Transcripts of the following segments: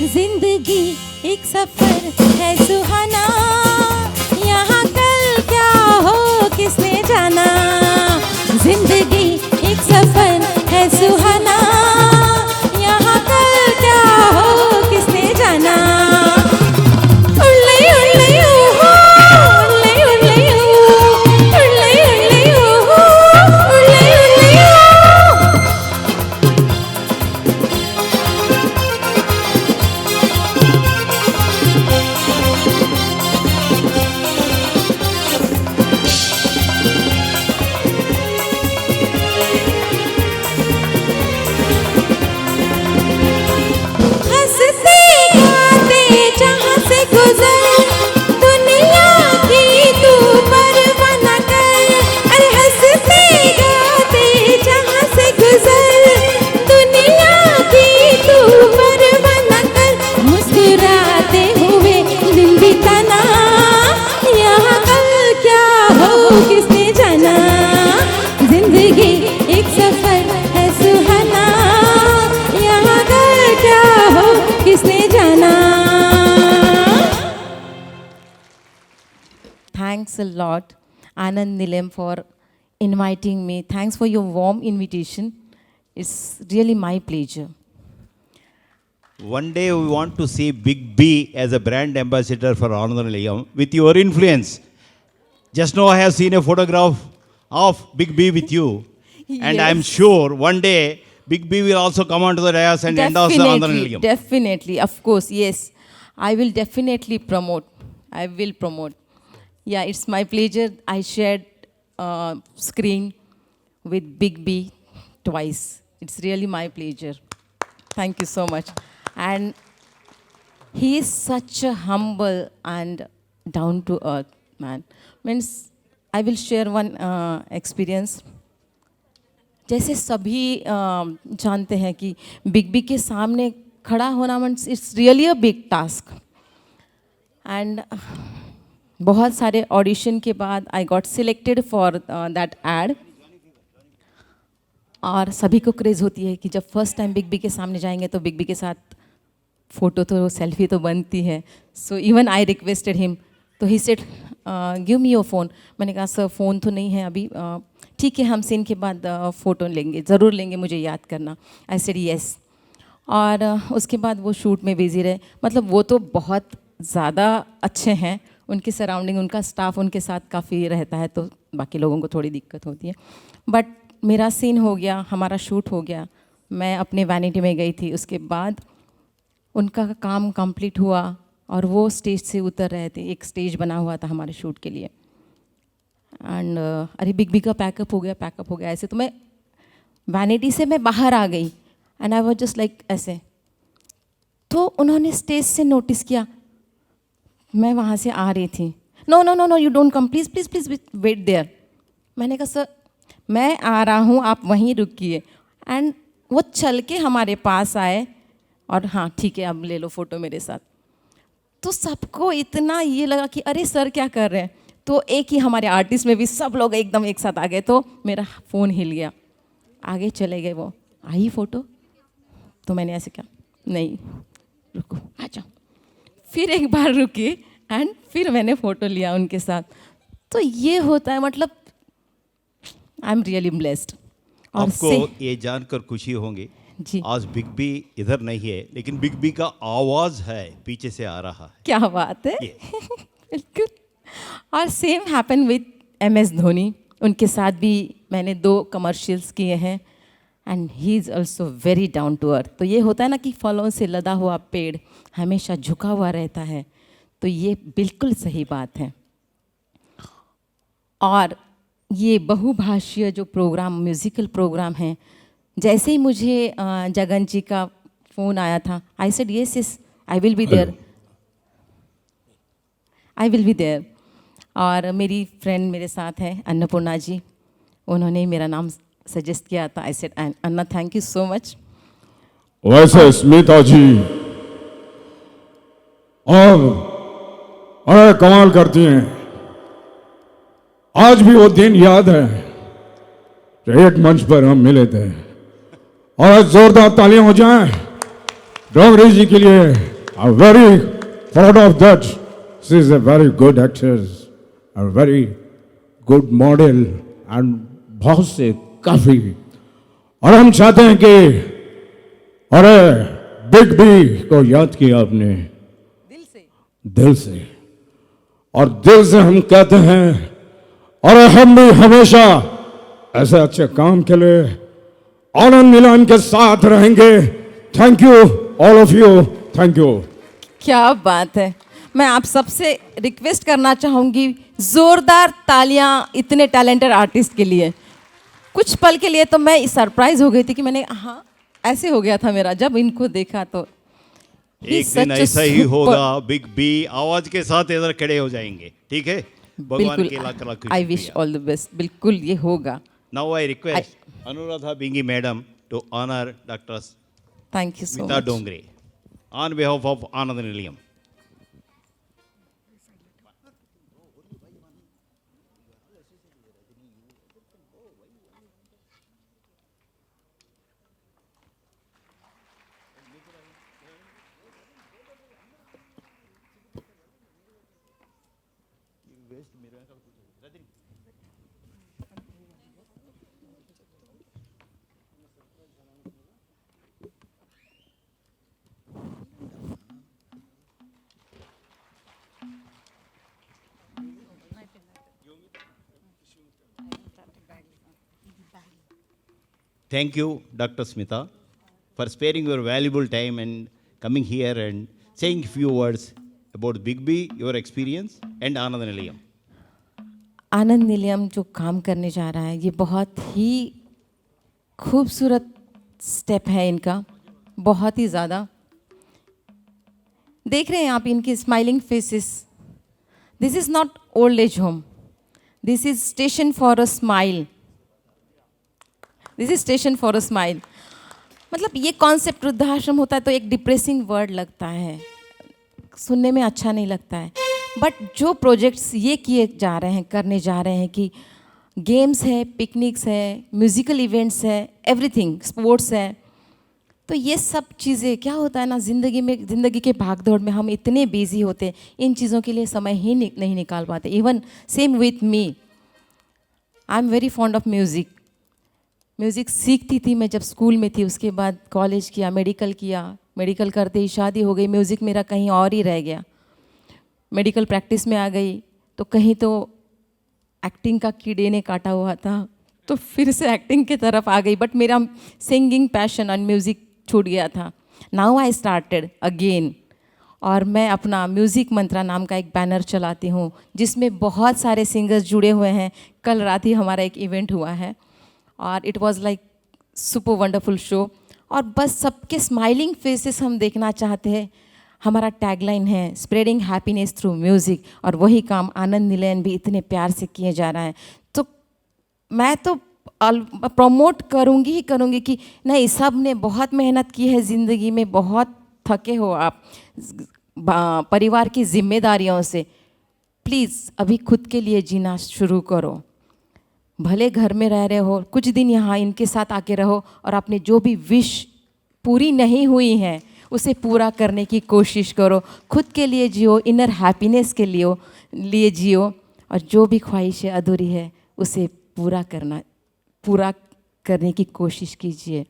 जिंदगी एक सफर है सुहाना, यहाँ कल क्या हो किसने जाना। जिंदगी एक सफर है सुहाना, यहाँ कल क्या हो किसने जाना। उल्ले उल्ले ओहो, उल्ले उल्ले ओहो, उल्ले उल्ले ओहो, उल्ले उल्ले ओहो। हंसते गाते जहाँ से गुजर, दुनिया की तू परवाह न कर। अरे हंसते गाते जहाँ से गुजर, दुनिया की तू परवाह न कर। मुस्कुराते हुए दिन बिताना, यहाँ कल क्या हो किसने जाना। जिंदगी एक सफर है सुहाना, यहाँ कल क्या हो किसने जाना। Thanks a lot, Anand Nilem, for inviting me. Thanks for your warm invitation. It's really my pleasure. One day we want to see Big B as a brand ambassador for Anand Nilayam with your influence. Just now I have seen a photograph of Big B with you. And Yes. I'm sure one day Big B will also come onto the dais and endorse the Anand Definitely, Nilayam. definitely, of course, yes. I will definitely promote. I will promote. Yeah, it's my pleasure. I shared screen with Big B twice. It's really my pleasure. Thank you so much. And he is such a humble and down to earth man. Means I will share one experience. जैसे सभी जानते हैं कि big B के सामने खड़ा होना means it's really a big task. And बहुत सारे ऑडिशन के बाद I got selected for that ad. और सभी को क्रेज़ होती है कि जब फर्स्ट टाइम बिग बी के सामने जाएंगे तो बिग बी के साथ फ़ोटो तो सेल्फी तो बनती है। So even I requested him, तो he said give me your phone. मैंने कहा सर फ़ोन तो नहीं है अभी, ठीक है हम सीन के बाद फ़ोटो लेंगे, ज़रूर लेंगे, मुझे याद करना। आई सेड यस। और उसके बाद वो शूट में बिज़ी रहे। मतलब वो तो बहुत ज़्यादा अच्छे हैं, उनकी सराउंडिंग, उनका स्टाफ उनके साथ काफ़ी रहता है, तो बाकी लोगों को थोड़ी दिक्कत होती है। बट मेरा सीन हो गया, हमारा शूट हो गया, मैं अपने वैनिटी में गई थी। उसके बाद उनका काम कंप्लीट हुआ और वो स्टेज से उतर रहे थे। एक स्टेज बना हुआ था हमारे शूट के लिए। एंड अरे बिग बी का पैकअप हो गया ऐसे। तो मैं वैनिटी से मैं बाहर आ गई and I was just like ऐसे। तो उन्होंने स्टेज से नोटिस किया, मैं वहाँ से आ रही थी। No no no no you don't come, please please please wait there. मैंने कहा सर मैं आ रहा हूँ, आप वहीं रुकिए। एंड वो चल के हमारे पास आए और हाँ ठीक है अब ले लो फ़ोटो मेरे साथ। तो सबको इतना ये लगा कि अरे सर क्या कर रहे हैं। तो एक ही हमारे आर्टिस्ट में भी सब लोग एकदम एक साथ आ गए। तो मेरा फ़ोन हिल गया, आगे चले गए। वो आई फ़ोटो, तो मैंने ऐसे कहा नहीं रुको आ जाओ। फिर एक बार रुकी एंड फिर मैंने फ़ोटो लिया उनके साथ। तो ये होता है, मतलब आई एम रियली ब्लेस्ड। और आपको ये जानकर खुशी होंगी जी, आज बिग बी इधर नहीं है, लेकिन बिग बी का आवाज़ है पीछे से आ रहा है। क्या बात है। बिल्कुल। और same happen with MS Dhoni. उनके साथ भी मैंने 2 कमर्शियल्स किए हैं and he is also very down to earth. तो ये होता है ना कि फलों से लदा हुआ पेड़ हमेशा झुका हुआ रहता है, तो ये बिल्कुल सही बात है। और ये बहुभाषीय जो प्रोग्राम, म्यूज़िकल प्रोग्राम है, जैसे ही मुझे जगन जी का फ़ोन आया था, I said yes yes I will be there, I will be there. और मेरी फ्रेंड मेरे साथ है अन्नपूर्णा जी, उन्होंने मेरा नाम सजेस्ट किया था। I said Anna thank you so much. वैसे स्मिता जी और अरे कमाल करती हैं। आज भी वो दिन याद है जब एक मंच पर हम मिले थे। और जोरदार तालियां हो जाएं डोगरी जी के लिए। I'm very proud of that. She is a very good actress, a very good model, and बहुत से काफी. और हम चाहते हैं कि अरे बिग बी को याद किया आपने दिल से, और दिल से हम कहते हैं अरे हम भी हमेशा ऐसे अच्छे काम के लिए आनंद नीलम के साथ रहेंगे. Thank you all of you. Thank you. क्या बात है. मैं आप सबसे रिक्वेस्ट करना चाहूँगी ज़ोरदार तालियां इतने टैलेंटेड आर्टिस्ट के लिए. कुछ पल के लिए तो मैं सरप्राइज हो गई थी कि मैंने हाँ ऐसे हो गया था मेरा जब इनको देखा. तो एक दिन ऐसा ही होगा, बिग बी आवाज के साथ इधर खड़े हो जाएंगे. ठीक है, भगवान के lakh lakh I wish all the best. बिल्कुल ये होगा. Now I request Anuradha Bingi madam to honour doctor thank you so Smita much. Dongre on behalf of Anand Nilayam. Thank you, Dr. Smita, for sparing your valuable time and coming here and saying a few words about Big B, your experience, and Anand Nilayam. आनंद निलयम जो काम करने जा रहा है ये बहुत ही खूबसूरत step है इनका, बहुत ही ज़्यादा. देख रहे हैं आप इनकी smiling faces. This is not old age home, this is station for a smile. This is station for a smile. मतलब ये कॉन्सेप्ट वृद्धाश्रम होता है तो एक डिप्रेसिंग वर्ड लगता है, सुनने में अच्छा नहीं लगता है. बट जो प्रोजेक्ट्स ये किए जा रहे हैं, करने जा रहे हैं कि गेम्स है, पिकनिक्स है, म्यूज़िकल इवेंट्स है, एवरीथिंग, स्पोर्ट्स है. तो ये सब चीज़ें क्या होता है ना, ज़िंदगी के भागदौड़ में हम इतने बिजी होते हैं, इन चीज़ों के लिए समय ही नहीं निकाल पाते. Even same with me, I am very fond of music. Music सीखती थी मैं जब स्कूल में थी, उसके बाद कॉलेज किया, मेडिकल करते ही शादी हो गई, म्यूज़िक मेरा कहीं और ही रह गया. मेडिकल प्रैक्टिस में आ गई तो कहीं तो एक्टिंग का कीड़े ने काटा हुआ था, तो फिर से एक्टिंग की तरफ आ गई. बट मेरा सिंगिंग पैशन और म्यूज़िक छूट गया था. नाउ आई स्टार्टेड अगेन, और मैं अपना म्यूज़िक मंत्रा नाम का एक बैनर चलाती हूँ जिसमें बहुत सारे सिंगर्स जुड़े हुए हैं. कल रात ही हमारा एक इवेंट हुआ है और it was like super wonderful show. और बस सबके स्माइलिंग फेसेस हम देखना चाहते हैं. हमारा टैगलाइन है स्प्रेडिंग हैप्पीनेस थ्रू म्यूज़िक, और वही काम आनंद निलयन भी इतने प्यार से किए जा रहा है. तो मैं तो प्रमोट करूँगी कि नहीं, सब ने बहुत मेहनत की है ज़िंदगी में, बहुत थके हो आप परिवार की जिम्मेदारियों से. प्लीज़ अभी खुद के लिए जीना शुरू करो. भले घर में रह रहे हो, कुछ दिन यहाँ इनके साथ आके रहो और अपने जो भी विश पूरी नहीं हुई हैं उसे पूरा करने की कोशिश करो. खुद के लिए जियो, इनर हैप्पीनेस के लिए जियो, और जो भी ख्वाहिशें अधूरी है उसे पूरा करने की कोशिश कीजिए.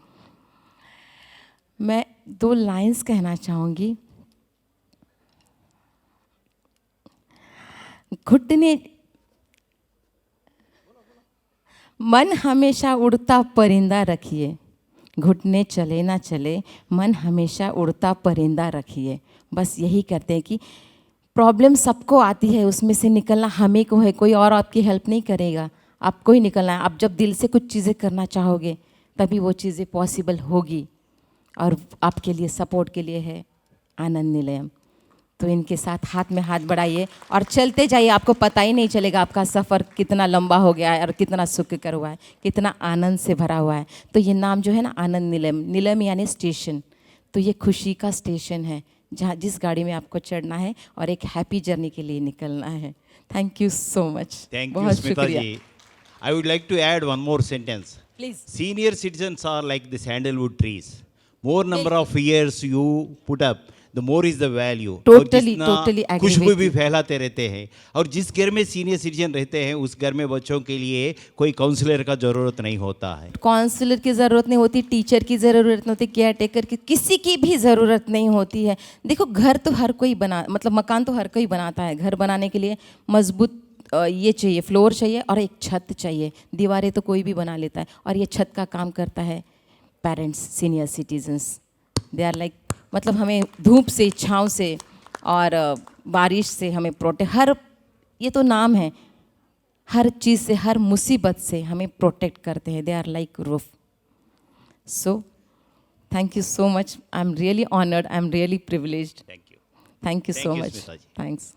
मैं 2 लाइंस कहना चाहूँगी. घुटने मन हमेशा उड़ता परिंदा रखिए, घुटने चले ना चले, मन हमेशा उड़ता परिंदा रखिए. बस यही करते हैं कि प्रॉब्लम सबको आती है, उसमें से निकलना हमें को है, कोई और आपकी हेल्प नहीं करेगा, आपको ही निकलना है. आप जब दिल से कुछ चीज़ें करना चाहोगे तभी वो चीज़ें पॉसिबल होगी. और आपके लिए सपोर्ट के लिए है आनंद निलयम. तो इनके साथ हाथ में हाथ बढ़ाइए और चलते जाइए. आपको पता ही नहीं चलेगा आपका सफ़र कितना लंबा हो गया है और कितना सुखकर हुआ है, कितना आनंद से भरा हुआ है. तो ये नाम जो है ना, आनंद निलयम, निलयम यानी स्टेशन, तो ये खुशी का स्टेशन है जहाँ जिस गाड़ी में आपको चढ़ना है और एक हैप्पी जर्नी के लिए निकलना है. Thank you so much. Thank you, Smita ji. I would like to add one more sentence. Please. Senior citizens are like the sandalwood trees. More number of years you put up, the more is the value. Totally, totally agree Khushboo with भी you. फैलाते रहते हैं। और जिस घर में senior citizen रहते हैं उस घर में बच्चों के लिए कोई काउंसलर का ज़रूरत नहीं होता है। काउंसलर की ज़रूरत नहीं होती, टीचर की ज़रूरत नहीं होती, केयर टेकर की, किसी की भी ज़रूरत नहीं होती है। देखो घर तो हर कोई बना, मतलब मकान तो हर कोई बनाता है। घर बनाने के लिए मजबूत ये चाहिए, फ्लोर चाहिए और एक छत चाहिए। दीवारें तो कोई भी बना लेता है, और ये छत का काम करता है parents, senior citizens. They are like, मतलब हमें धूप से, छाँव से और बारिश से हमें हर, ये तो नाम है, हर चीज़ से, हर मुसीबत से हमें प्रोटेक्ट करते हैं। They are like roof. So thank you so much, I am really honoured, I am really privileged. Thank you. Thank you Thank so you, much, Smita ji. Thanks.